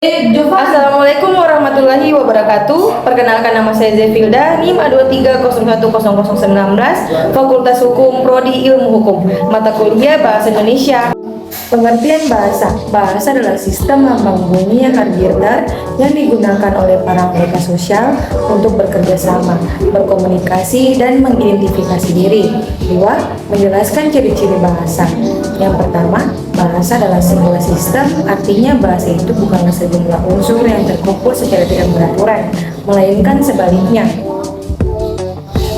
Assalamualaikum warahmatullahi wabarakatuh. Perkenalkan, nama saya Zefilda, NIM A23010019, Fakultas Hukum, Prodi Ilmu Hukum, mata kuliah Bahasa Indonesia. Pengertian bahasa. Bahasa adalah sistem lambang bunyi yang hargirtar yang digunakan oleh para anggota sosial untuk bekerja sama, berkomunikasi, dan mengidentifikasi diri. 2. Menjelaskan ciri-ciri bahasa. Yang pertama, bahasa adalah sebuah sistem, artinya bahasa itu bukanlah sejumlah unsur yang terkumpul secara tidak beraturan, melainkan sebaliknya.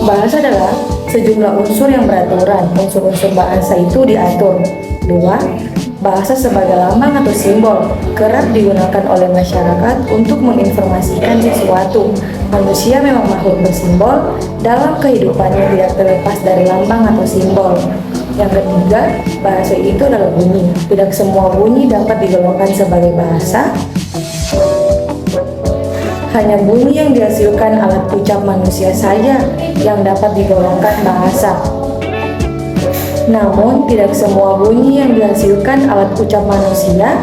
Bahasa adalah sejumlah unsur yang beraturan, unsur-unsur bahasa itu diatur. 2. Bahasa sebagai lambang atau simbol kerap digunakan oleh masyarakat untuk menginformasikan sesuatu. Manusia memang makhluk bersimbol, dalam kehidupannya tidak terlepas dari lambang atau simbol. Yang ketiga, bahasa itu adalah bunyi. Tidak semua bunyi dapat digolongkan sebagai bahasa. Hanya bunyi yang dihasilkan alat ucap manusia saja yang dapat digolongkan bahasa. Namun, tidak semua bunyi yang dihasilkan alat ucap manusia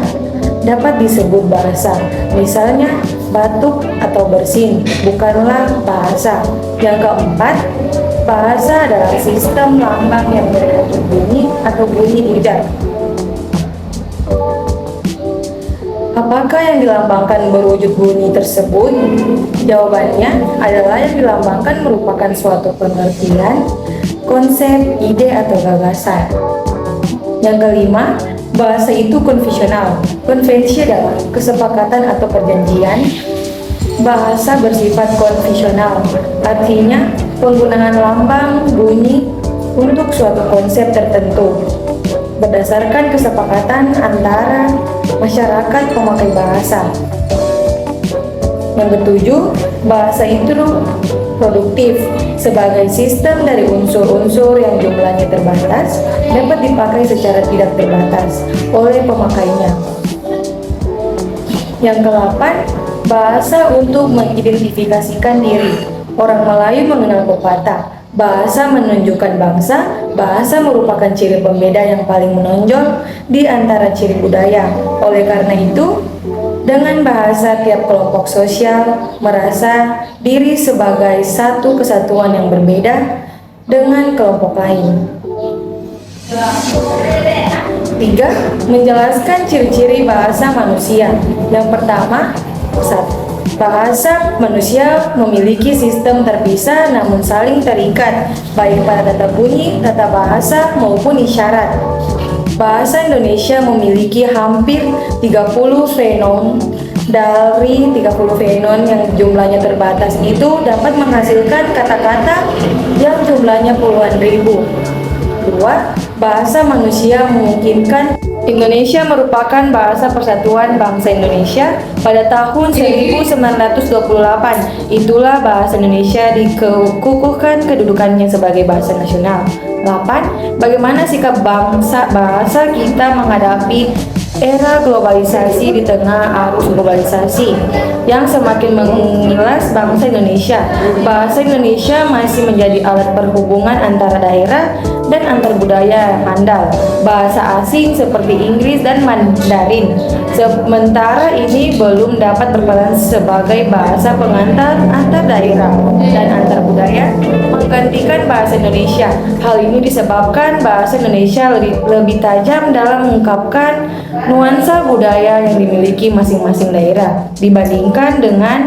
dapat disebut bahasa. Misalnya, batuk atau bersin bukanlah bahasa. Yang keempat, bahasa adalah sistem lambang yang berbentuk bunyi atau bunyi lidah. Apakah yang dilambangkan berwujud bunyi tersebut? Jawabannya adalah yang dilambangkan merupakan suatu pengertian, konsep, ide, atau gagasan. Yang kelima, bahasa itu konvensional. Konvensi adalah kesepakatan atau perjanjian. Bahasa bersifat konvensional, artinya penggunaan lambang bunyi untuk suatu konsep tertentu berdasarkan kesepakatan antara masyarakat pemakai bahasa. Yang ketujuh, bahasa itu produktif sebagai sistem dari unsur-unsur yang jumlahnya terbatas dapat dipakai secara tidak terbatas oleh pemakainya. Yang kedelapan, bahasa untuk mengidentifikasikan diri. Orang Melayu mengenal pepatah, bahasa menunjukkan bangsa. Bahasa merupakan ciri pembeda yang paling menonjol di antara ciri budaya. Oleh karena itu, dengan bahasa tiap kelompok sosial merasa diri sebagai satu kesatuan yang berbeda dengan kelompok lain. 3. Menjelaskan ciri-ciri bahasa manusia. Yang pertama, 1. Bahasa manusia memiliki sistem terpisah namun saling terikat, baik pada tata bunyi, tata bahasa, maupun isyarat. Bahasa Indonesia memiliki hampir 30 fenon. Dari 30 fenon yang jumlahnya terbatas itu dapat menghasilkan kata-kata yang jumlahnya puluhan ribu. 2. Bahasa manusia memungkinkan. Indonesia merupakan bahasa persatuan bangsa Indonesia pada tahun 1928. Itulah bahasa Indonesia dikukuhkan kedudukannya sebagai bahasa nasional. 8. Bagaimana sikap bahasa kita menghadapi era globalisasi di tengah arus globalisasi yang semakin mengilas bangsa Indonesia. Bahasa Indonesia masih menjadi alat perhubungan antara daerah dan antar budaya yang handal. Bahasa asing seperti Inggris dan Mandarin sementara ini belum dapat berperan sebagai bahasa pengantar antar daerah dan antar budaya menggantikan bahasa Indonesia. Hal ini disebabkan bahasa Indonesia lebih tajam dalam mengungkapkan nuansa budaya yang dimiliki masing-masing daerah dibandingkan dengan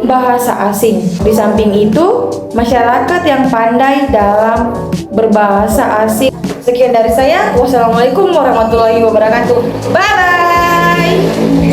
bahasa asing. Di samping itu, masyarakat yang pandai dalam berbahasa asing. Sekian dari saya. Wassalamualaikum warahmatullahi wabarakatuh. Bye bye.